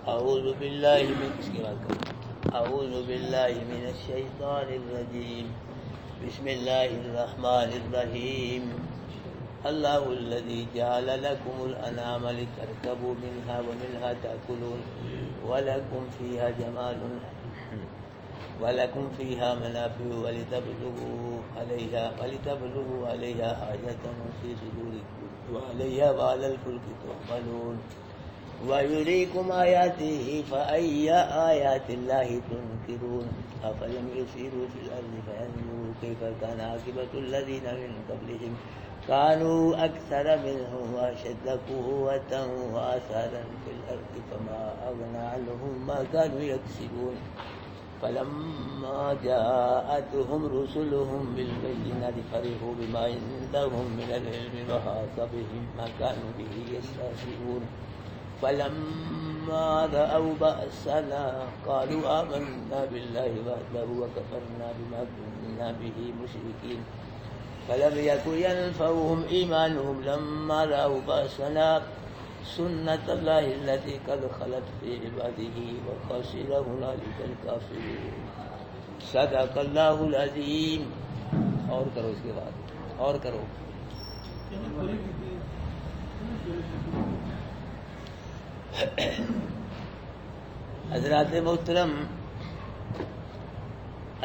اعوذ باللہ من الشیطان الرجیم بسم اللہ الرحمن الرحیم اللہ الذی جعل لکم الانعام لترکبوا منها ومنها تأکلون ولکم فیہا منافع ولتبلغوا علیہا حاجة فی صدورکم وعلیہا وعلی الفلک تحملون وَيُرِيكُمْ آيَاتِهِ فَأَيَّ آيَاتِ اللَّهِ تُنْكِرُونَ أَفَلَمْ يَسِيرُوا فِي الْأَرْضِ فَيَنْظُرُوا كَيْفَ كَانَ عَاقِبَةُ الَّذِينَ مِنْ قَبْلِهِمْ كَانُوا أَكْثَرَ مِنْهُمْ وَأَشَدَّ قُوَّةً وَآثَارًا فِي الْأَرْضِ فَمَا أَغْنَىٰ عَنْهُمْ مَا كَانُوا يَكْسِبُونَ فَلَمَّا جَاءَتْهُمْ رُسُلُهُم بِالْبَيِّنَاتِ فَرِحُوا بِمَا عِندَهُم مِّنَ الْعِلْمِ وَحَاقَ بِهِم مَّا كَانُوا بِهِ يَسْتَهْزِئُونَ فلما رأوا بأسنا قالوا آمنا بالله وحده وكفرنا بما كنا به مشركين فلم يكن ينفعهم إيمانهم لما رأوا بأسنا سنة الله التي قد خلت في عباده وخسر هنالك الكافرون صدق الله العظيم. اور کرو اس کے بعد اور کرو. حضرات محترم،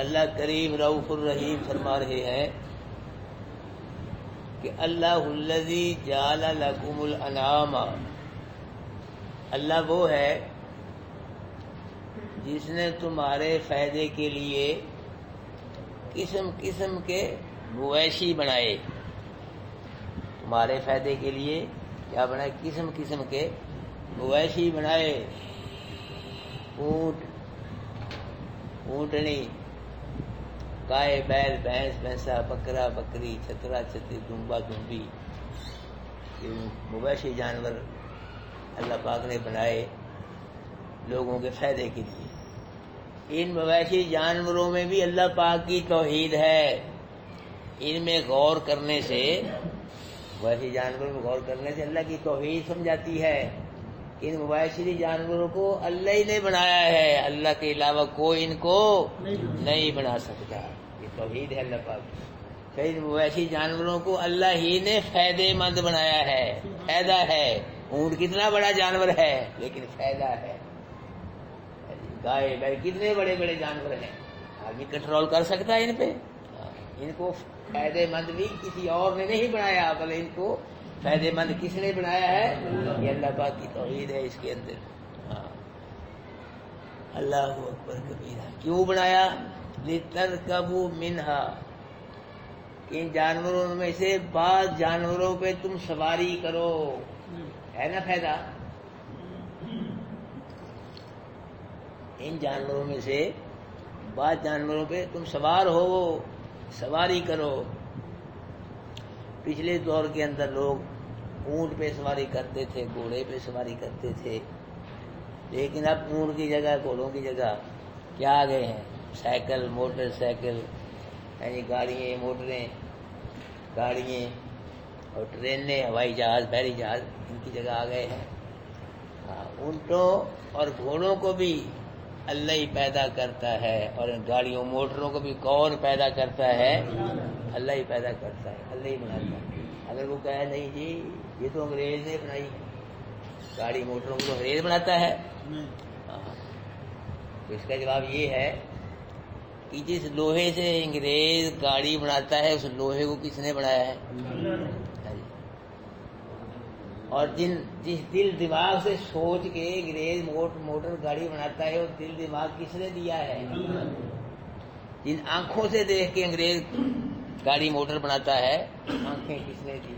اللہ کریم رؤوف الرحیم فرما رہے ہیں کہ اللہ الذی جعل لکم الانعام، اللہ وہ ہے جس نے تمہارے فائدے کے لیے قسم قسم کے مویشی بنائے. تمہارے فائدے کے لیے کیا بنائے؟ قسم قسم کے مویشی بنائے. اونٹ، اونٹنی، گائے، بیل، بھینس، بھینسا، بکرا، بکری، چھترا، چھتری، دمبا، دمبی، یہ مویشی جانور اللہ پاک نے بنائے لوگوں کے فائدے کے لیے. ان مویشی جانوروں میں بھی اللہ پاک کی توحید ہے. ان میں غور کرنے سے، مویشی جانوروں میں غور کرنے سے اللہ کی توحید سمجھاتی ہے. ان مویشی جانوروں کو اللہ ہی نے بنایا ہے، اللہ کے علاوہ کوئی ان کو نہیں بنا سکتا. یہ توحید ہے اللہ پاک. ان مویشی جانوروں کو اللہ ہی نے فائدے مند بنایا ہے. فائدہ ہے. اونٹ کتنا بڑا جانور ہے لیکن فائدہ ہے. گائے، بیل کتنے بڑے بڑے جانور ہیں، آدمی کنٹرول کر سکتا ہے ان پہ. ان کو فائدے مند بھی کسی اور نے نہیں بنایا، بلکہ ان کو فائدے مند کس نے بنایا ہے؟ یہ اللہ پاک کی توحید ہے اس کے اندر. اللہ اکبر کبیرہ. کیوں بنایا؟ لِتَرْكَبُوا مِنْهَا، کہ ان جانوروں میں سے بعض جانوروں پہ تم سواری کرو. ہے نا فائدہ؟ ان جانوروں میں سے بعض جانوروں پہ تم سوار ہو، سواری کرو. پچھلے دور کے اندر لوگ اونٹ پہ سواری کرتے تھے، گھوڑے پہ سواری کرتے تھے، لیکن اب اونٹ کی جگہ، گھوڑوں کی جگہ کیا آ گئے ہیں؟ سائیکل، موٹر سائیکل، یعنی گاڑیاں، موٹریں، گاڑیاں اور ٹرینیں، ہوائی جہاز، بحری جہاز ان کی جگہ آ گئے ہیں. اونٹوں اور گھوڑوں کو بھی اللہ ہی پیدا کرتا ہے، اور ان گاڑیوں، موٹروں کو بھی کون پیدا کرتا ہے؟ اللہ ہی پیدا کرتا ہے، اللہ ہی بناتا ہے. اگر وہ کہے نہیں جی یہ تو انگریز نے بنائی، گاڑی موٹروں کو تو انگریز بناتا ہے، تو اس کا جواب یہ ہے کہ جس لوہے سے انگریز گاڑی بناتا ہے اس لوہے کو کس نے بنایا ہے؟ اور جس دل دماغ سے سوچ کے انگریز موٹر گاڑی بناتا ہے وہ دل دماغ کس نے دیا ہے؟ جن آنکھوں سے دیکھ کے انگریز گاڑی موٹر بناتا ہے آنکھیں کس نے دی؟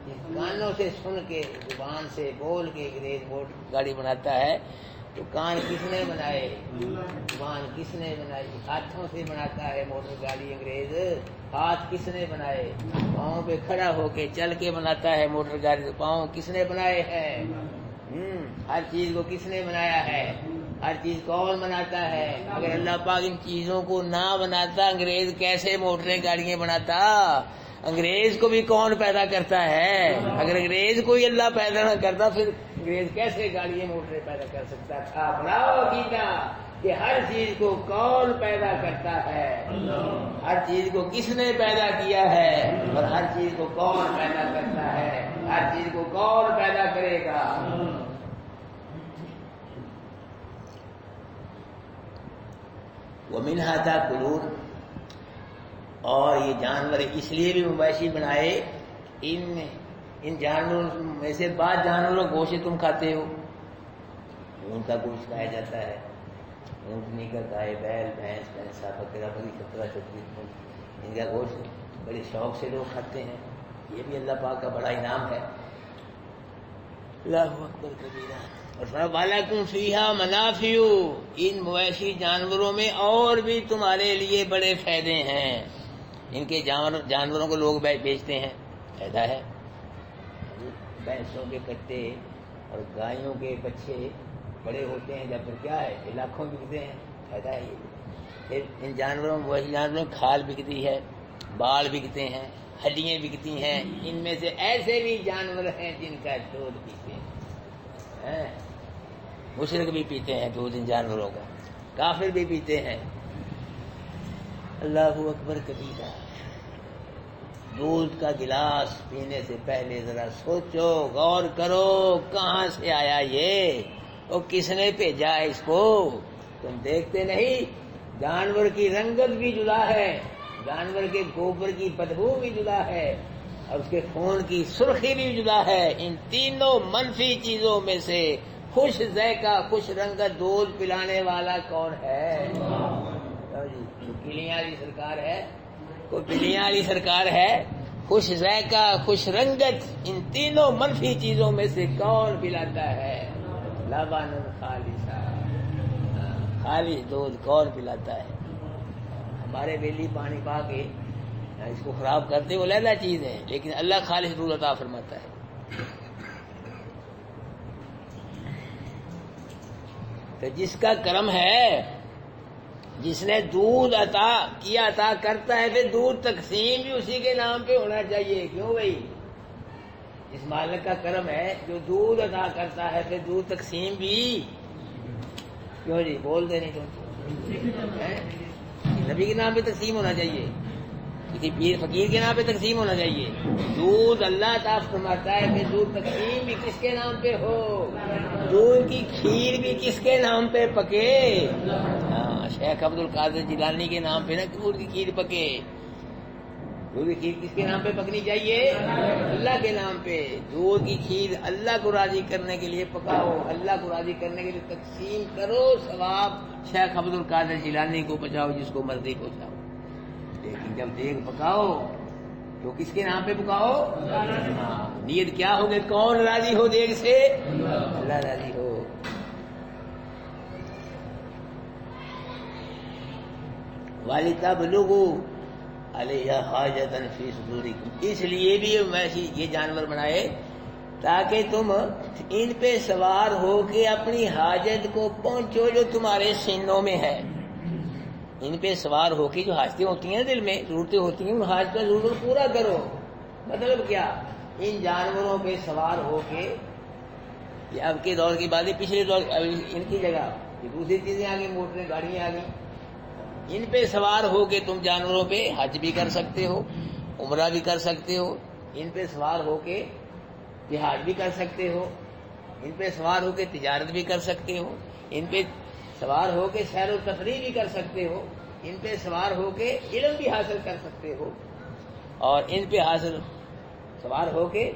جن کانوں سے سن کے، زبان سے بول کے انگریز موٹر گاڑی بناتا ہے تو کان کس نے بنائے؟ زبان کس نے بنائی؟ ہاتھوں سے بناتا ہے موٹر گاڑی انگریز، ہاتھ کس نے بنائے؟ پاؤں پہ کھڑا ہو کے چل کے بناتا ہے موٹر گاڑی، تو پاؤں کس نے بنائے ہیں؟ ہر چیز کو کس نے بنایا ہے؟ ہر چیز کون بناتا ہے؟ اگر اللہ پاک ان چیزوں کو نہ بناتا انگریز کیسے موٹریں گاڑیاں بناتا؟ انگریز کو بھی کون پیدا کرتا ہے؟ اگر انگریز کو ہی اللہ پیدا نہ کرتا پھر انگریز کیسے گاڑیاں موٹریں پیدا کر سکتا تھا؟ بناؤ عقیدہ کہ ہر چیز کو کون پیدا کرتا ہے، ہر چیز کو کس نے پیدا کیا ہے، اور ہر چیز کو کون پیدا کرتا ہے، ہر چیز کو کون پیدا کرے گا۔ وَمِنْهَا تَأْكُلُونَ، اور یہ جانور اس لیے بھی مویشی بنائے، ان جانوروں میں سے بعض جانوروں کا گوشت تم کھاتے ہو، ان کا گوشت کھایا جاتا ہے، اونٹنی کا، گائے، بیل، بھینس، بھینسا، بکرا، بکری، سترہ چھتری، ان کا گوشت بڑے شوق سے لوگ کھاتے ہیں۔ یہ بھی اللہ پاک کا بڑا انعام ہے۔ اللہ اکبر کبیرہ۔ اور وَلَكُمْ فِيهَا مَنَافِعُ، ان مویشی جانوروں میں اور بھی تمہارے لیے بڑے فائدے ہیں۔ ان کے جانوروں کو لوگ بیچتے ہیں، فائدہ ہے۔ بھینسوں کے کٹے اور گایوں کے بچے بڑے ہوتے ہیں جب پھر کیا ہے، یہ لاکھوں بکتے ہیں، فائدہ ہے یہ۔ پھر ان جانوروں مویشی جانوروں کی کھال بکتی ہے، بال بکتے ہیں، ہڈیاں بکتی ہیں۔ ان میں سے ایسے بھی جانور ہیں جن کا دودھ پیتے ہیں، مشرک بھی پیتے ہیں دودھ ان جانوروں کا، کافر بھی پیتے ہیں۔ اللہ اکبر کبیرہ۔ دودھ کا گلاس پینے سے پہلے ذرا سوچو، غور کرو، کہاں سے آیا یہ، اور کس نے بھیجا اس کو؟ تم دیکھتے نہیں جانور کی رنگت بھی جدا ہے، جانور کے گوبر کی بدبو بھی جدا ہے، اور اس کے خون کی سرخی بھی جدا ہے۔ ان تینوں منفی چیزوں میں سے خوش ذائقہ، خوش رنگت دودھ پلانے والا کون ہے؟ کلیاں والی سرکار ہے، کوئی بلیاں والی سرکار ہے؟ خوش ذائقہ، خوش رنگت، ان تینوں منفی چیزوں میں سے کون پلاتا ہے؟ لبن خالصا، خالص دودھ کون پلاتا ہے؟ ہمارے بیلی پانی پا کے اس کو خراب کرتے وہ علیحدہ چیز ہے، لیکن اللہ خالص دودھ عطا فرماتا ہے۔ تو جس کا کرم ہے، جس نے دودھ عطا کیا، عطا کرتا ہے، پھر دودھ تقسیم بھی اسی کے نام پہ ہونا چاہیے۔ کیوں بھائی؟ جس مالک کا کرم ہے جو دودھ عطا کرتا ہے، پھر دودھ تقسیم بھی کیوں جی؟ بول دے نہیں تم، نبی کے نام پہ تقسیم ہونا چاہیے، کسی پیر فقیر کے نام پہ تقسیم ہونا چاہیے۔ دودھ اللہ عطا فرماتا ہے، پھر دودھ تقسیم بھی کس کے نام پہ ہو؟ دودھ کی کھیر بھی کس کے نام پہ پکے؟ شیخ عبد القادر جیلانی کے نام پہ نا دودھ کی کھیر پکے۔ دودھ کی کھیر کس کے نام پہ پکنی چاہیے؟ اللہ کے نام پہ۔ دودھ کی کھیر اللہ کو راضی کرنے کے لیے پکاؤ، اللہ کو راضی کرنے کے لیے تقسیم کرو، ثواب شیخ عبد القادر جیلانی کو پہنچاؤ، جس کو مرضی پہنچاؤ۔ لیکن جب دیگ پکاؤ تو کس کے نام پہ پکاؤ؟ نیت کیا ہوگی؟ کون راضی ہو دیگ سے؟ اللہ راضی ہو۔ وَلِتَبْلُغُوا عَلَيْهَا حَاجَةً فِي صُدُورِكُمْ، اس لیے بھی یہ جانور بنائے تاکہ تم ان پہ سوار ہو کے اپنی حاجت کو پہنچو جو تمہارے سینوں میں ہے۔ ان پہ سوار ہو کے جو حاجتیں ہوتی ہیں دل میں، ضرورتیں ہوتی ہیں، ان حاجتوں ضرور پورا کرو۔ مطلب کیا؟ ان جانوروں پہ سوار ہو کے، یہ اب کے دور کی بات ہے، پچھلے دور ان کی جگہ یہ دوسری چیزیں آ گئی، موٹریں، گاڑیاں آ گئی۔ ان پہ سوار ہو کے تم جانوروں پہ حج بھی کر سکتے ہو، عمرہ بھی کر سکتے ہو، ان پہ سوار ہو کے جہاد بھی کر سکتے ہو، ان پہ سوار ہو کے تجارت بھی کر سکتے ہو، ان پہ سوار ہو کے سیر و تفریح بھی کر سکتے ہو، ان پہ سوار ہو کے علم بھی حاصل کر سکتے ہو، اور ان پہ سوار ہو کے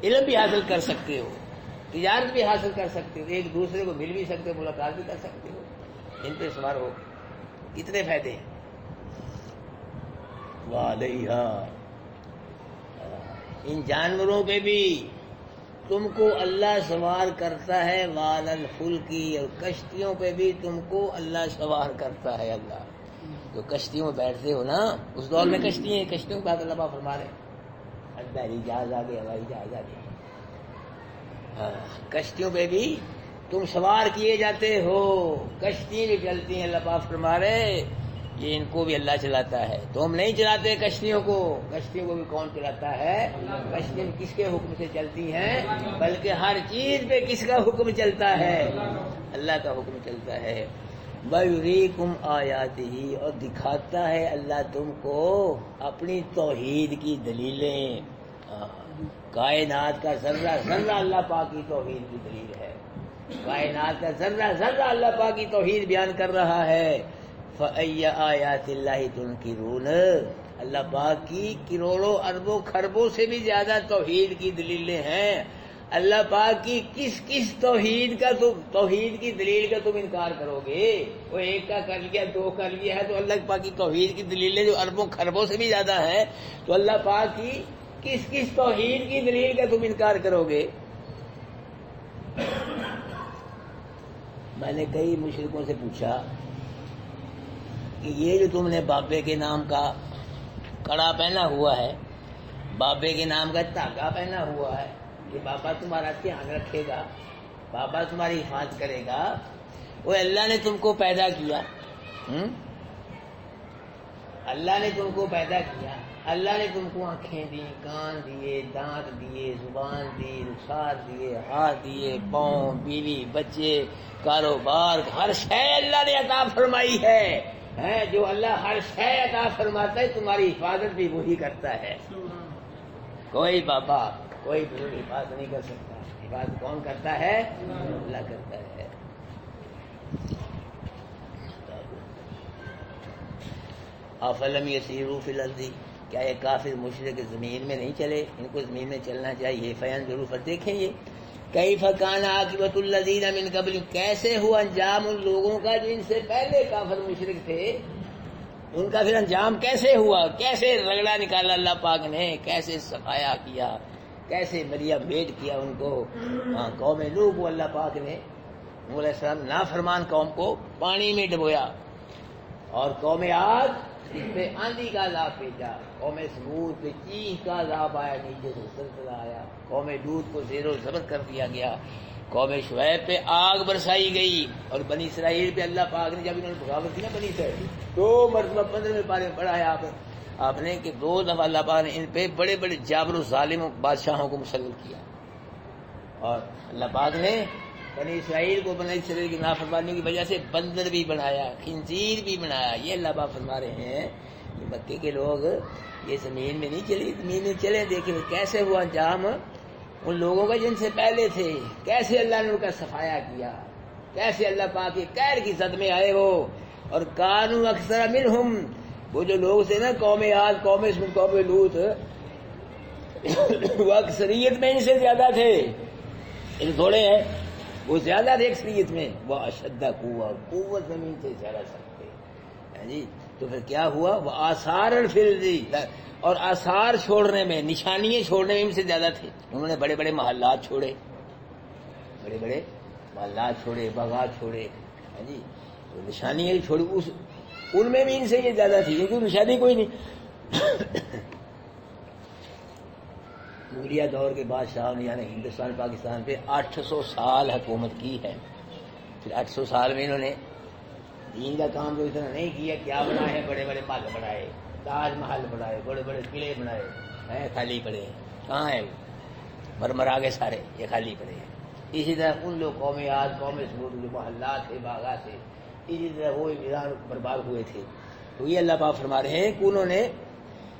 علم بھی حاصل کر سکتے ہو، تجارت بھی حاصل کر سکتے ہو، ایک دوسرے کو مل بھی سکتے ہو، ملاقات بھی کر سکتے ہو۔ ان پہ سوار ہو کتنے فائدے ہیں۔ وعلیہا، ان جانوروں پہ بھی تم کو اللہ سوار کرتا ہے، وعلی الفلک، اور کشتیوں پہ بھی تم کو اللہ سوار کرتا ہے۔ اللہ جو کشتیوں میں بیٹھتے ہو نا، اس دور میں کشتیوں کی بات اللہ پاک فرما رہے ہیں، بحری جہاز آ گئے، ہوائی جہاز آ گئے، کشتیوں پہ بھی تم سوار کیے جاتے ہو، کشتی بھی چلتی ہیں۔ اللہ پاک فرما رہے یہ ان کو بھی اللہ چلاتا ہے. تم نہیں چلاتے کشتیوں کو بھی کون چلاتا ہے؟ کشتیاں کس کے حکم سے چلتی ہیں؟ بلکہ ہر چیز پہ کس کا حکم چلتا ہے؟ اللہ کا حکم چلتا ہے. وَيُرِيكُمْ آيَاتِهِ، اور دکھاتا ہے اللہ تم کو اپنی توحید کی دلیلیں. کائنات کا ذرہ ذرہ اللہ پاک کی توحید کی دلیل ہے. کائنات کا ذرہ ذرہ اللہ پاک کی توحید بیان کر رہا ہے. فَأَيَّ آيَاتِ اللَّهِ تُنْكِرُونَ، اللہ پاک کی کروڑوں اربوں خربوں سے بھی زیادہ توحید کی دلیلیں ہیں. اللہ پاک کی کس کس توحید کی دلیل کا تم انکار کرو گے؟ وہ ایک کا کر لیا، دو کر لیا ہے تو اللہ پاک کی توحید کی دلیلیں جو اربوں خربوں سے بھی زیادہ ہیں، تو اللہ پاک کی کس کس توحید کی دلیل کا تم انکار کرو گے؟ میں نے کئی مشرکوں سے پوچھا کہ یہ جو تم نے بابے کے نام کا کڑا پہنا ہوا ہے، بابے کے نام کا دھاگا پہنا ہوا ہے، کہ بابا تمہارا دھیان رکھے گا، بابا تمہاری حفاظت کرے گا، وہ اللہ نے تم کو پیدا کیا. اللہ نے تم کو پیدا کیا، اللہ نے تم کو آنکھیں دی، کان دیے، دانت دیے، زبان دی، رخسار دیے، ہاتھ دیے، پاؤں، بیوی، بچے، کاروبار، ہر شے اللہ نے عطا فرمائی ہے. جو اللہ ہر شے عطا فرماتا ہے تمہاری حفاظت بھی وہی کرتا ہے. کوئی بابا کوئی بزرگ حفاظت نہیں کر سکتا. حفاظت کون کرتا ہے؟ اللہ کرتا ہے. افلم یسیروا فی الارض، کیا یہ کافر مشرک زمین میں نہیں چلے؟ ان کو زمین میں چلنا چاہیے. فینظروا، پر دیکھیں یہ کیف کان عاقبۃ الذین من قبل، کیسے ہوا انجام ان لوگوں کا جو ان سے پہلے کافر مشرک تھے. ان کا پھر انجام کیسے ہوا، کیسے رگڑا نکالا اللہ پاک نے، کیسے صفایا کیا، کیسے مریا بیٹ کیا ان کو. قوم نوح کو اللہ پاک نے، نوح علیہ السلام نافرمان قوم کو پانی میں ڈبویا، اور قوم عاد اس پہ آندھی کا عذاب بھیجا، قوم ثمود پہ چیخ کا عذاب آیا، نیچے سے زلزلہ آیا، قوم لوط کو زیر و زبر کر دیا گیا، قوم شعیب پہ آگ برسائی گئی، اور بنی اسرائیل پہ اللہ پاک نے جب انہوں نے بغاوت کی نا بنی اسرائیل، 2 مرتبہ 15ویں پارے میں پڑھا ہے آپ نے کہ 2 دفعہ اللہ پاک نے ان پہ بڑے بڑے جابر و ظالم بادشاہوں کو مسلط کیا. اور اللہ پاک نے بنی اسرائیل کو بنی اسرائیل کی نافرمانی کی وجہ سے بندر بھی بنایا، خنزیر بھی بنایا. یہ اللہ پاک فرما رہے ہیں کہ مکے کے لوگ یہ زمین میں نہیں چلے، زمین میں چلے. دیکھیں کیسے ہوا انجام ان لوگوں کا جن سے پہلے تھے، کیسے اللہ نے ان کا صفایا کیا، کیسے اللہ پاک کے قہر کی زد میں آئے وہ. اور کانوا اکثر منہم، وہ جو لوگ تھے نا قوم عاد، قوم ثمود، قوم لوط، وہ اکثریت میں ان سے زیادہ تھے. ان تھوڑے ہیں، وہ زیادہ تھے اکثریت میں. وہ اشد قوت زمین سے زیادہ سکتے جی. تو پھر کیا ہوا؟ وہ آثار الفلزی، اور آثار چھوڑنے میں، نشانیاں چھوڑنے میں ان سے زیادہ تھے. انہوں نے بڑے بڑے محلات چھوڑے، بڑے بڑے محلات چھوڑے، باغات چھوڑے جی، نشانیاں چھوڑی، ان میں بھی ان سے یہ زیادہ تھی، کیونکہ نشانی کوئی نہیں. مغلیہ دور کے بادشاہوں نے یعنی ہندوستان پاکستان پہ 800 سال حکومت کی ہے. پھر 800 سال میں انہوں نے دین کا کام تو اتنا نہیں کیا. کیا بنائے ہیں؟ بڑے بڑے محل بنائے، تاج محل بنائے، بڑے بڑے قلعے بنائے ہیں، خالی پڑے ہیں. کہاں ہیں؟ مرمرا کے سارے یہ خالی پڑے ہیں. اسی طرح ان لوگ قوم عاد، قوم ثمود جو محلات تھے، باغات تھے، اسی طرح وہ نظام برباد ہوئے تھے. تو یہ اللہ پاک فرما رہے ہیں کہ انہوں نے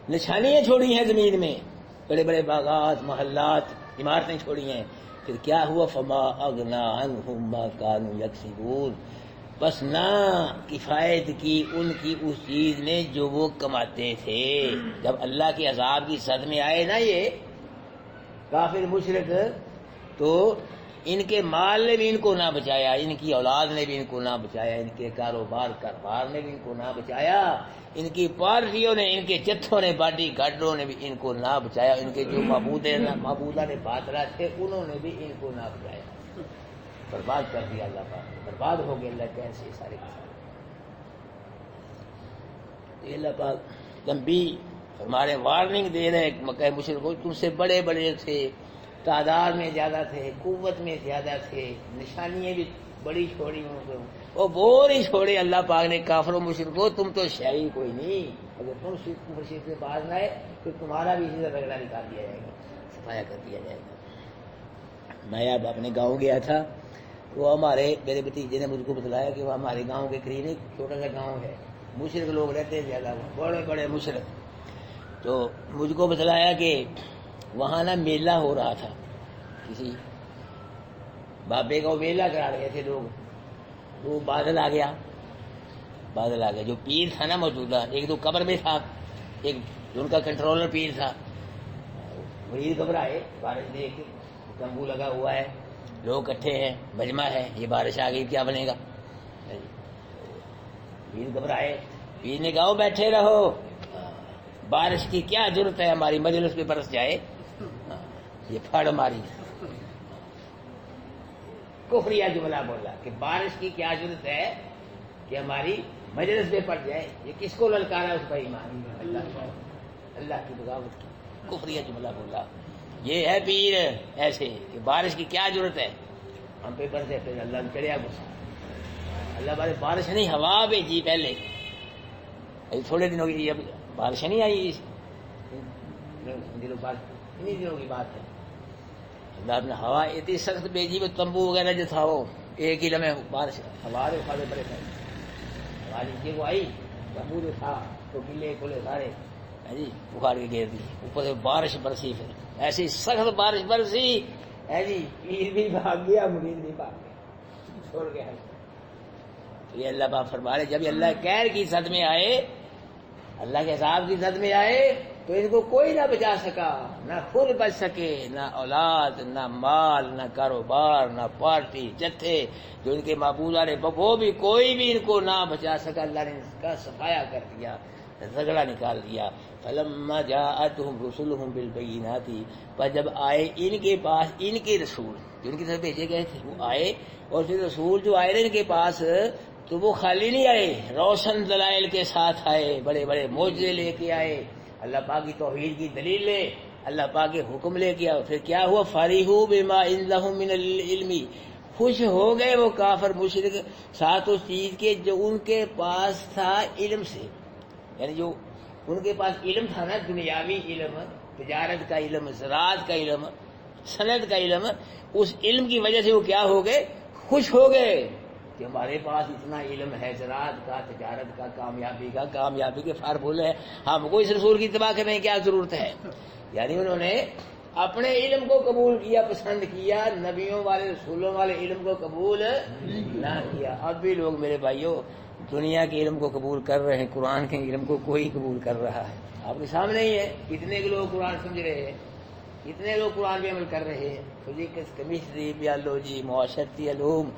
نشانیاں چھوڑی ہیں زمین میں، بڑے بڑے باغات، محلات، عمارتیں چھوڑی ہیں. پھر کیا ہوا؟ فما اغنا عنہم ما کانوا یکسبون، بس نہ کفایت کی ان کی اس چیز نے جو وہ کماتے تھے. جب اللہ کے عذاب کی صد میں آئے نا یہ کافر مشرک، تو ان کے مال نے بھی ان کو نہ بچایا، ان کی اولاد نے بھی ان کو نہ بچایا، ان کے کاروبار نے بھی ان کو نہ بچایا، ان کی پارٹیوں نے، ان کے جتھوں نے، باڈی گارڈوں نے بھی ان کو نہ بچایا، ان کے جو معبودہ نے باطلا تھے انہوں نے بھی ان کو نہ بچایا. برباد کر دیا اللہ پاک، برباد ہو گئے اللہ کیسے سارے کے سارے. اللہ پاک تنبیہ ہمارے وارننگ دے رہے مکہ مشرکوں، تم سے بڑے بڑے تھے، تعداد میں زیادہ تھے، قوت میں زیادہ تھے، نشانیاں بھی بڑی چھوڑی ان کو، وہ وہ نہیں چھوڑے اللہ پاک نے کافر و مشرک کو، تم تو شہری کوئی نہیں، اگر تم شرک سے باز نہ آئے تو تمہارا بھی اسی طرح رگڑا نکال دیا جائے گا، صفایا کر دیا جائے گا۔ میں اب اپنے گاؤں گیا تھا، وہ ہمارے میرے بھتیجے نے مجھ کو بتلایا کہ وہ ہمارے گاؤں کے قریب ایک چھوٹا سا گاؤں ہے، مشرک لوگ رہتے ہیں زیادہ، بڑے بڑے مشرک۔ تو مجھ کو بتلایا کہ وہاں نا میلہ ہو رہا تھا، کسی بابے کا وہ میلہ کرا رہے تھے لوگ، تو بادل آ گیا، جو پیر تھا نا موجودہ، ایک تو قبر میں تھا، ایک جو ان کا کنٹرولر پیر تھا، وہی گھبرائے بارش دیکھ کے، تمبو لگا ہوا ہے، لوگ اکٹھے ہیں، مجمع ہے، یہ بارش آ گئی کیا بنے گا، پیر گھبرائے، پیر نے کہا بیٹھے رہو، بارش کی کیا ضرورت ہے، ہماری مجلس پہ برس جائے، یہ پھاڑ ماری، کفریہ جملہ بولا کہ بارش کی کیا ضرورت ہے کہ ہماری مجلس پہ پڑ جائے، یہ کس کو للکارا اس پر ایمان، اللہ کی بغاوت کی، کفریہ جملہ بولا۔ یہ ہے پیر ایسے کہ بارش کی کیا ضرورت ہے، ہم پہ برسے، پھر اللہ نے چڑھیا غصہ، اللہ بارش نہیں ہوا بھیجی پہلے، تھوڑے دنوں کی اب بارش نہیں آئی، انہیں دنوں کی بات ہے، اللہ نے ہوا اتنی سخت بھیجی، وہ تمبو وغیرہ جو تھا وہ ایک ہی لمحے بارش، ہوا بڑے بڑے ہوا نیچے کو آئی، تمبو جو تھا تو گلے کھلے سارے جی اکھاڑ کے گیر دی، اوپر سے بارش برسی، پھر ایسی سخت بارش برسی ہے جی، پیر بھی بھاگ گیا، مرید بھی بھاگ گیا، چھوڑ گیا۔ تو یہ اللہ پاک فرما رہے جب اللہ قہر کی زد میں آئے، اللہ کے عذاب کی زد میں آئے تو ان کو کوئی نہ بچا سکا، نہ خود بچ سکے، نہ اولاد، نہ مال، نہ کاروبار، نہ پارٹی جتھے جو ان کے معبود رہے، وہ بھی کوئی بھی ان کو نہ بچا سکا، اللہ نے اس کا صفایا کر دیا، رگڑا نکال دیا۔ فلما جاءتهم رسلهم بالبينات، پر جب آئے ان کے پاس ان کے رسول جو ان کی طرف بھیجے گئے تھے، وہ آئے، اور پھر رسول جو آئے ان کے پاس تو وہ خالی نہیں آئے، روشن دلائل کے ساتھ آئے، بڑے بڑے معجزے لے کے آئے، اللہ پاک کی توحید کی دلیل لے، اللہ پاک کے حکم لے کے آئے۔ پھر کیا ہوا، فَرِحُوا بِمَا عِندَهُم مِّنَ الْعِلْمِ، خوش ہو گئے وہ کافر مشرک ساتھ اس چیز کے جو ان کے پاس تھا علم سے، یعنی جو ان کے پاس علم تھا نا، دنیاوی علم، تجارت کا علم، زراعت کا علم، صنعت کا علم، اس علم کی وجہ سے وہ کیا ہو گئے، خوش ہو گئے کہ ہمارے پاس اتنا علم ہے، زراعت کا، تجارت کا، کامیابی کے فارمولے ہیں، ہم کو اس رسول کی اتباع کرنے کی کیا ضرورت ہے۔ یعنی انہوں نے اپنے علم کو قبول کیا، پسند کیا، نبیوں والے رسولوں والے علم کو قبول نہ کیا۔ اب بھی لوگ میرے بھائیوں دنیا کے علم کو قبول کر رہے ہیں، قرآن کے علم کو کوئی قبول کر رہا ہے، آپ کے سامنے ہی ہے، کتنے کے لوگ قرآن سمجھ رہے ہیں، کتنے لوگ قرآن پہ عمل کر رہے ہیں، فزکس، کیمسٹری، بیالوجی، معاشرتی علوم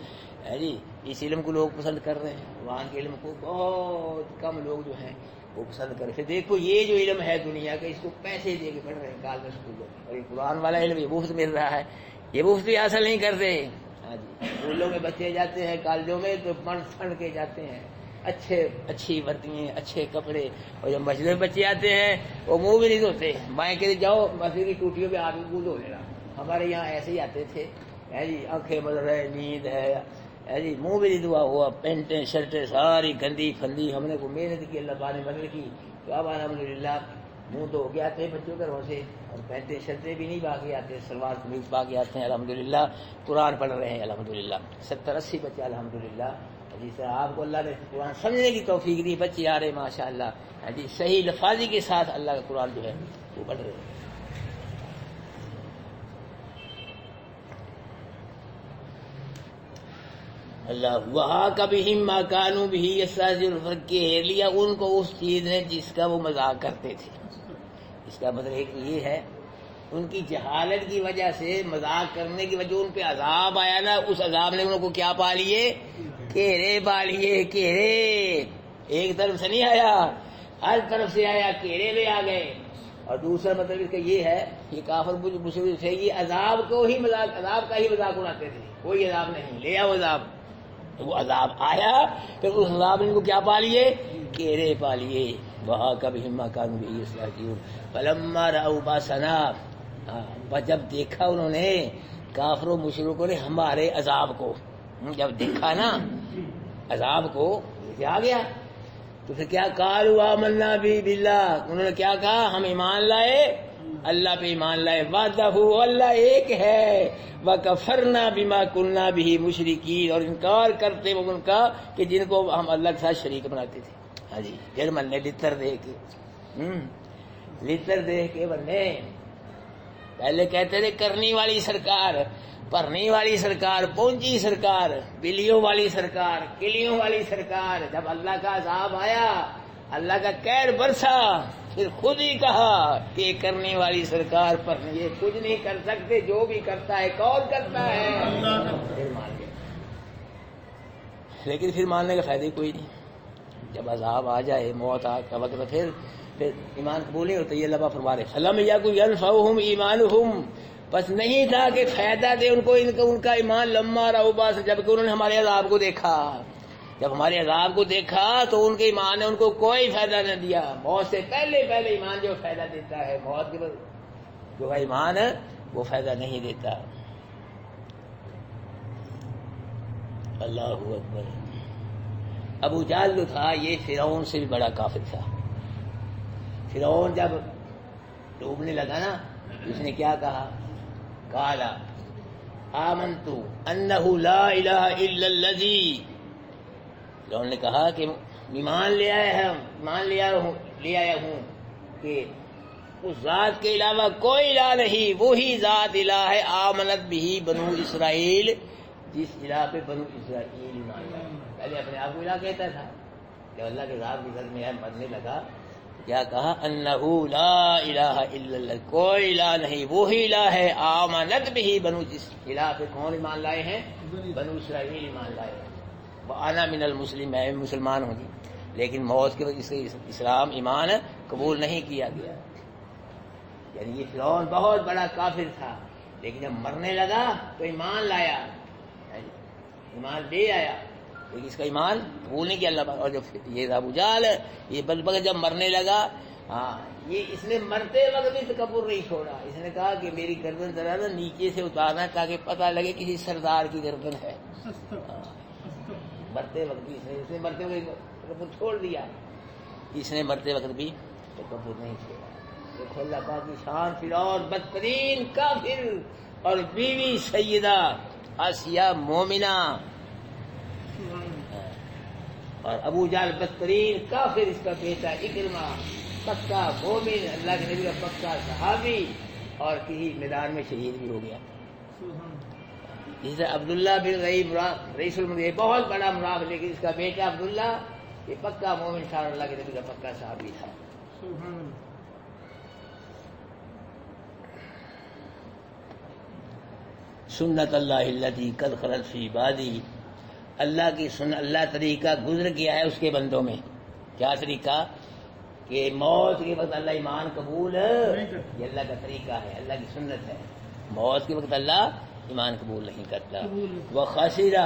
ہے جی، اس علم کو لوگ پسند کر رہے ہیں، قرآن کے علم کو بہت کم لوگ جو ہیں وہ پسند کر رہے ہیں۔ دیکھو یہ جو علم ہے دنیا کا، اس کو پیسے دے کے پڑھ رہے ہیں کالج اسکولوں میں، اور یہ قرآن والا علم یہ مفت مل رہا ہے، یہ مفت بھی حاصل نہیں کرتے۔ ہاں جی، اسکولوں میں بچے جاتے ہیں، کالجوں میں تو پڑھ کے جاتے ہیں، اچھی وردیاں، اچھے کپڑے، اور جب مسجد میں بچے آتے ہیں وہ منہ بھی نہیں دھوتے، مائیں کہ جاؤ مسجد کی ٹوٹیوں پہ آپ منہ دھو لینا، ہمارے یہاں ایسے ہی آتے تھے، ہے جی، آنکھیں بدل رہے، نیند ہے جی، منہ بھی نہیں دھوا ہوا، پینٹیں شرٹیں ساری گندی پھندی، ہم نے کو محنت کی، اللہ پاک نے مدد کی، تو اب الحمدللہ منہ دھو کے آتے ہیں بچوں کے گھروں سے، اور پینٹیں شرٹیں بھی نہیں پا کے آتے، سلوار قمیض پا کے آتے ہیں، الحمدللہ قرآن پڑھ رہے ہیں، الحمدللہ 70-80 بچے الحمدللہ جی سر، آپ کو اللہ نے قرآن سمجھنے کی توفیق دی، بچے آ رہے ماشاء اللہ جی، صحیح لفاظی کے ساتھ اللہ کا قرآن جو ہے وہ پڑھ رہے ہیں۔ اللہ وہاں کبھی مکانوں بھی گھیر لیا ان کو اس چیز نے جس کا وہ مذاق کرتے تھے۔ اس کا مطلب ایک یہ ہے ان کی جہالت کی وجہ سے، مذاق کرنے کی وجہ ان پہ عذاب آیا نا، اس عذاب نے ان کو کیا پا لیے، گھیرے پا لیے، گھیرے ایک طرف سے نہیں آیا، ہر طرف سے آیا، گھیرے میں آ گئے۔ اور دوسرا مطلب اس کا یہ ہے، یہ کافر مشرک سے یہ عذاب کو ہی مذاق، عذاب کا ہی مذاق اڑاتے تھے، کوئی عذاب نہیں، لے آؤ عذاب، وہ عذاب آیا پھر اس عذاب نے ان کو کیا پا لیے، گھیرے پا لیے۔ وہاں کبھی مکان بھی فلما رأوا بأسنا، جب دیکھا انہوں نے کافروں مشرکوں نے ہمارے عذاب کو، جب دیکھا نا عذاب کو آ گیا تو پھر کیا قالوا آمنا باللہ، انہوں نے کیا کہا؟ ہم ایمان لائے، اللہ پہ ایمان لائے، وحدہ، اللہ ایک ہے، وکفرنا بما کنا بہ مشرکین، اور انکار کرتے وہ ان کا کہ جن کو ہم اللہ کے ساتھ شریک بناتے تھے۔ ہاں جی، پھر من نے لتر دے کے لتر دے کے بننے پہلے کہتے تھے کرنی والی سرکار، پرنی والی سرکار، پونچی سرکار، بلیوں والی سرکار، کلیوں والی سرکار۔ جب اللہ کا عذاب آیا، اللہ کا قہر برسا، پھر خود ہی کہا کہ کرنے والی سرکار پر یہ کچھ نہیں کر سکتے، جو بھی کرتا ہے کون کرتا ہے؟ پھر مان گئے، لیکن پھر ماننے کا فائدہ کوئی نہیں۔ جب عذاب آ جائے، موت کا وقت، پھر ایمان قبول نہیں ہوتا۔ یہ اللہ فرما رہے فلم یکن ینفعہم ایمانہم، بس نہیں تھا کہ فائدہ دے ان کو ان کا ایمان، لما رأوا بأسنا، جبکہ انہوں نے ہمارے عذاب کو دیکھا۔ جب ہمارے عذاب کو دیکھا تو ان کے ایمان نے ان کو کوئی فائدہ نہ دیا۔ موت سے پہلے ایمان جو فائدہ دیتا ہے، موت کے بعد جو ہے ایمان وہ فائدہ نہیں دیتا۔ اللہ اکبر۔ ابو جہل جو تھا یہ فرعون سے بھی بڑا کافر تھا۔ فرعون جب ڈوبنے لگا نا، اس نے کیا کہا؟ قال آمنت انہ لا الہ الا الذی، انہوں نے کہا کہ ایمان لے آیا ہوں کہ اس ذات کے علاوہ کوئی الہ نہیں، وہی ذات الہ ہے، آمنت بھی بنو اسرائیل، جس الہ پہ بنو اسرائیل ایمان لایا۔ پہلے اپنے آپ کو الہ کہتا تھا، جب اللہ کے عذاب کی زد میں مرنے لگا کیا کہا؟ انہ لا الہ الا اللہ، کوئی الہ نہیں، وہی الہ ہے، آمنت بھی بنو، جس الہ پہ کون ایمان لائے ہیں؟ بنو اسرائیل ایمان لائے ہیں، وَأَنَا مِنَ الْمُسْلِمِينَ، میں مسلمان ہوں جی۔ لیکن موت کے وقت اس کا اسلام ایمان قبول نہیں کیا گیا۔ یعنی یہ فرعون بہت بڑا کافر تھا، لیکن جب مرنے لگا تو ایمان لایا، ایمان لے آیا، لیکن اس کا ایمان قبول نہیں کیا اللہ پاک۔ اور جو یہ ابو جہل یہ بغیر جب مرنے لگا، ہاں یہ اس نے مرتے وقت بھی تکبر نہیں چھوڑا، اس نے کہا کہ میری گردن ذرا نا نیچے سے اتارنا تاکہ پتہ لگے کسی سردار کی گردن ہے۔ مرتے وقت بھی اس نے مرتے وقت تکبر چھوڑ دیا، اس نے مرتے وقت بھی تکبر نہیں چھوڑا۔ دیکھو اللہ پاک کی شان، فرعون بدترین کافر اور بیوی سیدہ آسیہ مومنہ، اور ابو جہل بدترین کافر، اس کا بیٹا اکرمہ پکا مومن، اللہ کے نبی کا پکا صحابی، اور کسی میدان میں شہید بھی ہو گیا۔ جسے عبداللہ بن رئیس المنافقین، بہت بڑا منافق، لیکن اس کا بیٹا عبداللہ یہ پکا مومن تھا، اور اللہ کے نبی کا پکا صحابی تھا۔ سنت اللہ التی قد خلت فی عبادی، اللہ کی اللہ طریقہ گزر گیا ہے اس کے بندوں میں۔ کیا طریقہ؟ کہ موت کے وقت اللہ ایمان قبول، یہ اللہ کا طریقہ ہے، اللہ کی سنت ہے۔ موت کے وقت اللہ ایمان قبول نہیں کرتا۔ وَخَسِرَ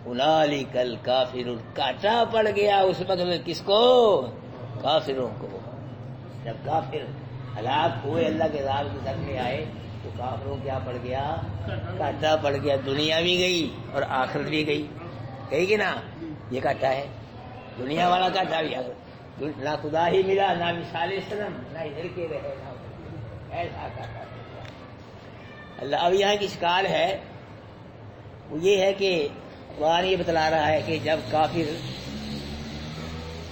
هُنَالِكَ الْكَافِرُونَ، کاٹا پڑ گیا اس وقت کس کو؟ کافروں کو۔ جب کافر ہلاک ہوئے، اللہ کے عذاب کی زد میں آئے، تو کافروں کیا پڑ گیا؟ کاٹا پڑ گیا۔ دنیا بھی گئی اور آخرت بھی گئی، کہی کہ نا؟ یہ کاٹا ہے، دنیا والا کاٹا بھی، نہ خدا ہی ملا، نہ مثال سنم، نہ ادھر کے رہے، نہ ایسا کاٹا۔ اللہ اب یہاں کی اشکال ہے وہ یہ ہے کہ قرآن یہ بتلا رہا ہے کہ جب کافر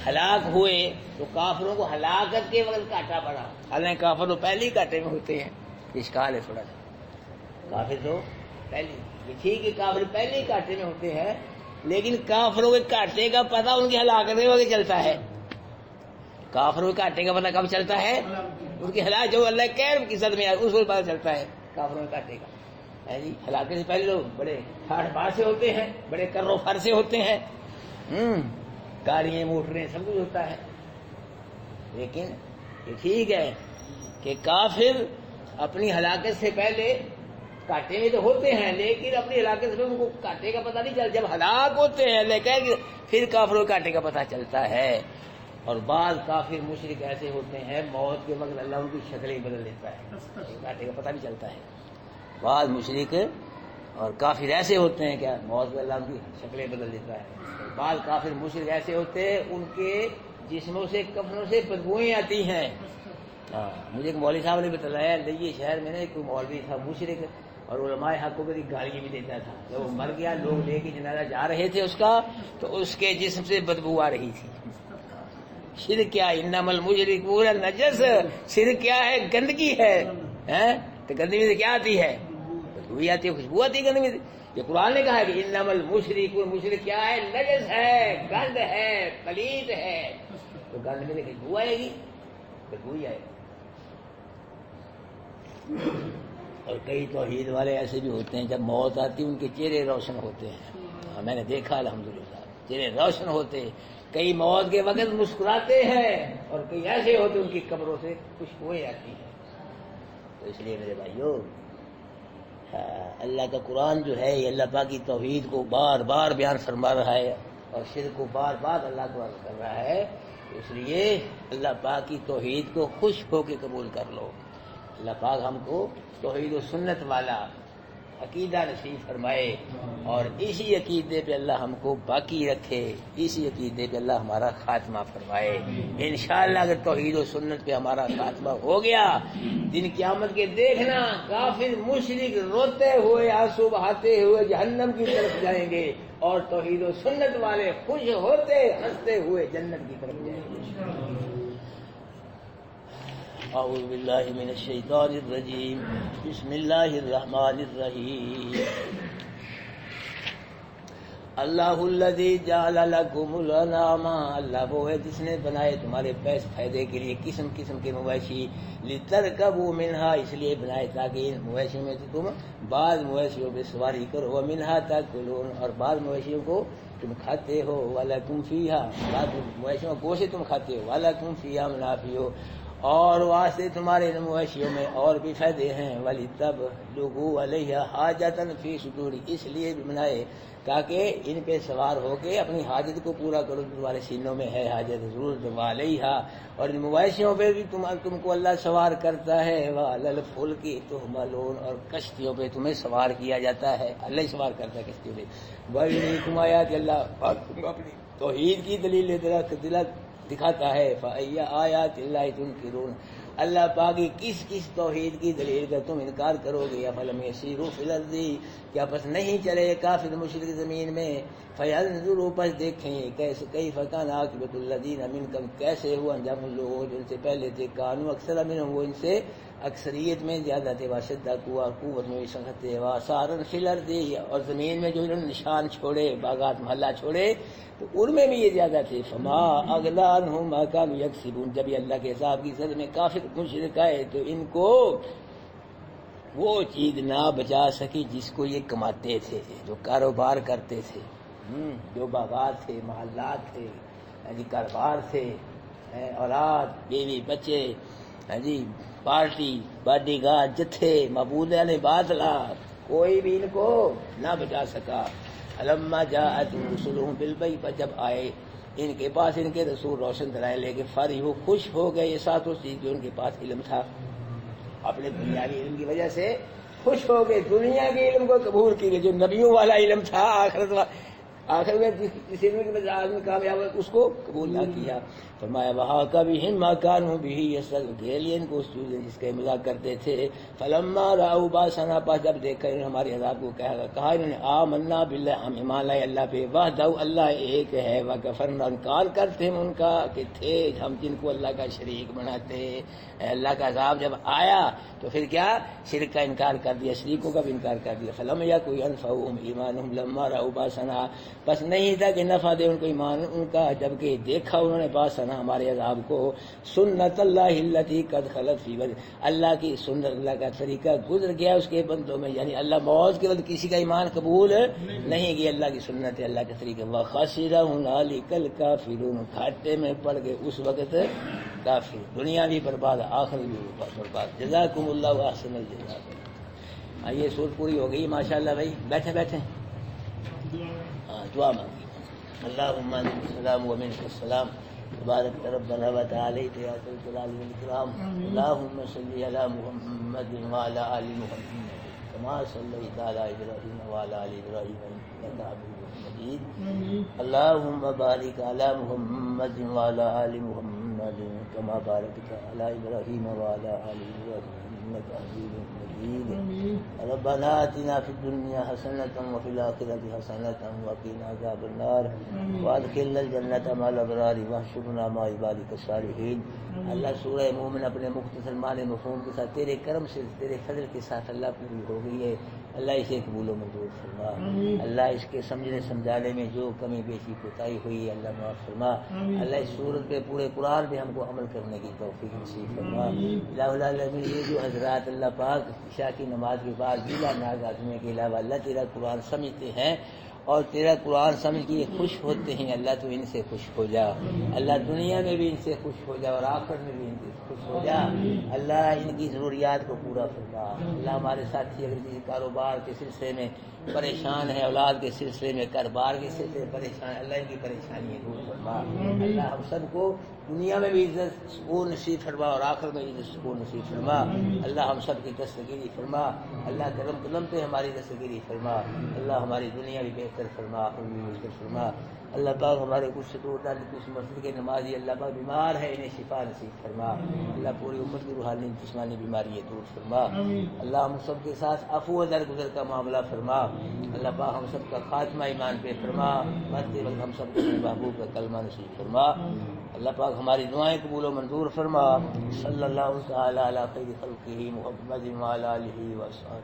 ہلاک ہوئے تو کافروں کو ہلاکت کے وقت کاٹا پڑا، حالانکہ کافر تو پہلے ہی کاٹے میں ہوتے ہیں۔ اشکال ہے تھوڑا سا، کافر تو پہلے، یہ ٹھیک ہے کافر پہلے ہی کاٹے میں ہوتے ہیں، لیکن کافروں کے کاٹے کا پتہ ان کی ہلاکت کے وقت چلتا ہے۔ کافروں کے کاٹے کا پتہ کب چلتا ہے؟ ان کی ہلاکت جو اللہ قہر کی زد میں آئے اس وقت پتہ چلتا ہے کافروں کے کاٹے کا۔ جی ہلاکت سے پہلے لوگ بڑے ٹھاٹ باٹ سے ہوتے ہیں، بڑے کر و فر سے ہوتے ہیں، گاڑیاں موٹریں سب کچھ ہوتا ہے، لیکن یہ ٹھیک ہے کہ کافر اپنی ہلاکت سے پہلے کاٹے میں تو ہوتے ہیں، لیکن اپنی ہلاکت سے ان کو کاٹے کا پتہ نہیں چلتا۔ جب ہلاک ہوتے ہیں لیکن پھر کافروں کے کاٹے کا پتہ چلتا ہے۔ اور بعض کافر مشرک ایسے ہوتے ہیں موت کے وقت اللہ ان کی شکلیں بدل دیتا ہے، کاٹے کا پتہ نہیں چلتا ہے۔ بعض مشرک اور کافر ایسے ہوتے ہیں کیا موت اللہ کی شکلیں بدل دیتا ہے. بعض کافر مشرک ایسے ہوتے ہیں ان کے جسموں سے کفنوں سے بدبوئیں آتی ہیں. ہاں مجھے ایک مولوی صاحب نے بتلایا یہ شہر میں نا کوئی مولوی تھا مشرک اور علماء حق کو بھی گالی بھی دیتا تھا. جب وہ مر گیا لوگ لے کے جنازہ جا رہے تھے اس کا تو اس کے جسم سے بدبو آ رہی تھی. شرک کیا انما المشرکون نجس, شرک کیا ہے گندگی ہے. تو گندگی سے کیا آتی ہے بدبو آتی ہے خوشبو آتی ہے گندگی سے. یہ قرآن نے کہا ہے کہ انما المشرکون مشرک کیا ہے نجس ہے گند ہے پلید ہے. تو گند میں سے خوشبو آئے گی بدبو ہی آئے گی. اور کئی توحید والے ایسے بھی ہوتے ہیں جب موت آتی ان کے چہرے روشن ہوتے ہیں. میں نے دیکھا الحمدللہ چہرے روشن ہوتے. کئی موت کے وقت مسکراتے ہیں اور کئی ایسے ہوتے ان کی قبروں سے خوشبوئیں آتی ہیں. تو اس لیے میرے بھائیو اللہ کا قرآن جو ہے یہ اللہ پاک کی توحید کو بار بار بیان فرما رہا ہے اور شرک کو بار بار اللہ کو عرض کر رہا ہے. اس لیے اللہ پاک کی توحید کو خوش ہو کے قبول کر لو. اللہ پاک ہم کو توحید و سنت والا عقیدہ نصیب فرمائے اور اسی عقیدے پہ اللہ ہم کو باقی رکھے, اسی عقیدے پہ اللہ ہمارا خاتمہ فرمائے. انشاءاللہ اگر توحید و سنت پہ ہمارا خاتمہ ہو گیا دن قیامت کے دیکھنا کافر مشرک روتے ہوئے آنسو بہاتے ہوئے جہنم کی طرف جائیں گے اور توحید و سنت والے خوش ہوتے ہنستے ہوئے جنت کی طرف جائیں گے. اعوذ باللہ من الشیطان الرجیم بسم اللہ الرحمن الرحیم. اللہ الذی جعل لکم الانعام, اللہ وہ ہے جس نے بنائے تمہارے پیس فائدے کے لیے قسم قسم کے مویشی. لترکبوا منہا, اس لیے بنائے تاکہ ان مویشیوں میں سے تم بعض مویشیوں پہ سواری کرو. ومنہا تاکلون, اور بعض مویشیوں کو تم کھاتے ہو. ولکم فیہا, بعض مویشیوں کو گوشت تم کھاتے ہو. ولکم فیہا منافع, اور واسطے تمہارے مویشیوں میں اور بھی فائدے ہیں. وَلِتَبْلُغُوا عَلَيْهَا حَاجَةً فِي صُدُورِ, اس لیے بھی بنائے تاکہ ان پہ سوار ہو کے اپنی حاجت کو پورا کرو. تمہارے سینوں میں ہے حاجت ضرورت. وَعَلَيْهَا, اور ان مویشیوں پہ بھی تم کو اللہ سوار کرتا ہے. وَعَلَى الْفُلْكِ تُحْمَلُونَ, اور کشتیوں پہ تمہیں سوار کیا جاتا ہے. اللہ ہی سوار کرتا ہے کشتیوں پہ. وَيُرِيكُمْ آيَاتِ, اللہ تم اپنی توحید کی دلیل دکھاتا ہے. فَأَيَّ آیَاتِ اللَّهِ تُنْکِرُونَ, اللہ پاک کس کس توحید کی دلیل کا تم انکار کرو گے. فَلَمْ يَسِيرُوا فِي الْأَرْضِ, کیا پس نہیں چلے کافر مشرک زمین میں. فَيَنْظُرُوا, پس دیکھیں کیف کان عاقبۃ الذین من قبل, کیسے ہوا انجام ان لوگوں جو ان سے پہلے تھے. کانوا اکثر منہم, وہ ان سے اکثریت میں زیادہ تھے. واشدہ قوت میں بھی سخت تھے. وآثارا فی الارض, اور زمین میں جو انہوں نے نشان چھوڑے باغات محلہ چھوڑے تو ان میں بھی یہ زیادہ تھے. فما اغنی عنہم ما کانوا یکسبون, جب یہ اللہ کے حساب کی زد میں کافر مشرک آئے تو ان کو وہ چیز نہ بچا سکی جس کو یہ کماتے تھے, جو کاروبار کرتے تھے, جو باغات تھے محلات تھے, کاروبار تھے, اولاد بیوی بچے, پارٹی باڈی گارڈ جتھے معبودان باطلا, کوئی بھی ان کو نہ بچا سکا. لما جاءت رسلهم بالبیت, جب آئے ان کے پاس ان کے رسول روشن دلائل لے کے فرحوا, خوش ہو گئے یہ ساتھ اس چیز جو ان کے پاس علم تھا. اپنے دنیاوی علم کی وجہ سے خوش ہو گئے, دنیا کے علم کو قبول کیے جو نبیوں والا علم تھا. آخر میں جس علم کے بعد آدمی کامیاب ہے اس کو قبول نہ کیا. فرمایا وہاں کا بھی ہم مکان بھی گھیر لیا ان کو اس چیز جس کا مذاق کرتے تھے. فلما راؤ باسنا, پاس جب دیکھا انہوں نے ہمارے عذاب کو کہا انہوں نے آمنا باللہ, ہم ایمان لائے اللہ پہ. وحدہ, اللہ ایک ہے. وکفرنا, انکار کرتے ہم ان کا کہ تھے ہم جن کو اللہ کا شریک بناتے. اللہ کا عذاب جب آیا تو پھر کیا شرک کا انکار کر دیا, شریکوں کا بھی انکار کر دیا. فلم یکن ینفعہم ایمانہم لما راؤ باسنا, بس نہیں تھا کہ نفع دے ان کو ایمان ان کا جبکہ دیکھا انہوں نے باسنا ہمارے عذاب کو. سنت اللہ التی قد خلت فی بنی, اللہ کی سنت, اللہ کا طریقہ گزر گیا اس کے بندوں میں, یعنی اللہ موت کے بعد کسی کا ایمان قبول نہیں کیا. اللہ کی سنت ہے, اللہ کا طریقہ. وخسر ہنالک الکافرون, گھاٹے میں پڑ گئے اس وقت کافر, دنیا بھی برباد آخر بھی برباد. جزاکم اللہ احسن الجزاء. یہ سورت پوری ہو گئی ماشاءاللہ. بھائی بیٹھے بیٹھے دعا مانگی. اللہم انت السلام و منک السلام, تبارک ربنا و تعالی یا ذا الجلال والاکرام. اللہم صلی علی محمد وعلی آل محمد كما صليت على إبراهيم وعلى آل إبراهيم إنك حميد مجيد اللهم بارك على محمد وعلى آل محمد كما باركت على إبراهيم وعلى آل إبراهيم إنك حميد مجيد ربنا آتنا في الدنيا حسنة وفي الآخرة حسنة وقنا عذاب النار وادخلنا الجنة مع الأبرار واحشرنا مع عبادك الصالحين. اللہ سورہ مومن اپنے مختصر معنی مفہوم کے ساتھ تیرے کرم سے تیرے فضل کے ساتھ اللہ پوری ہو گئی ہے. اللہ اسے قبول و منظور فرما. اللہ اس کے سمجھنے سمجھانے میں جو کمی بیشی کوتاہی ہوئی ہے اللہ معاف فرما. اللہ اس صورت پہ پورے قرآن پہ ہم کو عمل کرنے کی توفیق نصیب فرما. الہ العالمین یہ جو حضرات اللہ پاک عشاء کی نماز کے بعد بلا ناز آزمے کے علاوہ اللہ تیرا قرآن سمجھتے ہیں اور تیرا قرآن سمجھ کے یہ خوش ہوتے ہیں، اللہ تو ان سے خوش ہو جا. اللہ دنیا میں بھی ان سے خوش ہو جا اور آخرت میں بھی ان سے خوش ہو جا. اللہ ان کی ضروریات کو پورا فرما. اللہ ہمارے ساتھی اگر کسی کاروبار کے سلسلے میں پریشان ہے، اولاد کے سلسلے میں، کاروبار کے سلسلے میں پریشان ہے، اللہ ان کی پریشانی دور فرما. اللہ ہم سب کو دنیا میں بھی عزت سکون نصیب فرما اور آخر میں عزت سکون نصیب فرما. اللہ ہم سب کی دستگیری فرما. اللہ کرم قدم پہ ہماری دستگیری فرما. اللہ ہماری دنیا بھی بہتر فرما، آخر بھی بہتر فرما. اللہ پاک ہمارے کچھ دور دار کچھ مسجد کے نمازی اللہ پاک بیمار ہے، انہیں شفا نصیب فرما. اللہ پوری امت کی روحانی جسمانی بیماری دور فرما. اللہ ہم سب کے ساتھ عفو و درگزر کا معاملہ فرما. اللہ پاک ہم سب کا خاتمہ ایمان پہ فرما. مرتے وقت ہم سب کو اپنے محبوب کا کلمہ نصیب فرما. اللہ پاک ہماری دعائیں قبول و منظور فرما. صلی اللہ تعالی علی خیر خلقہ محمد وعلی آلہ وصحبہ.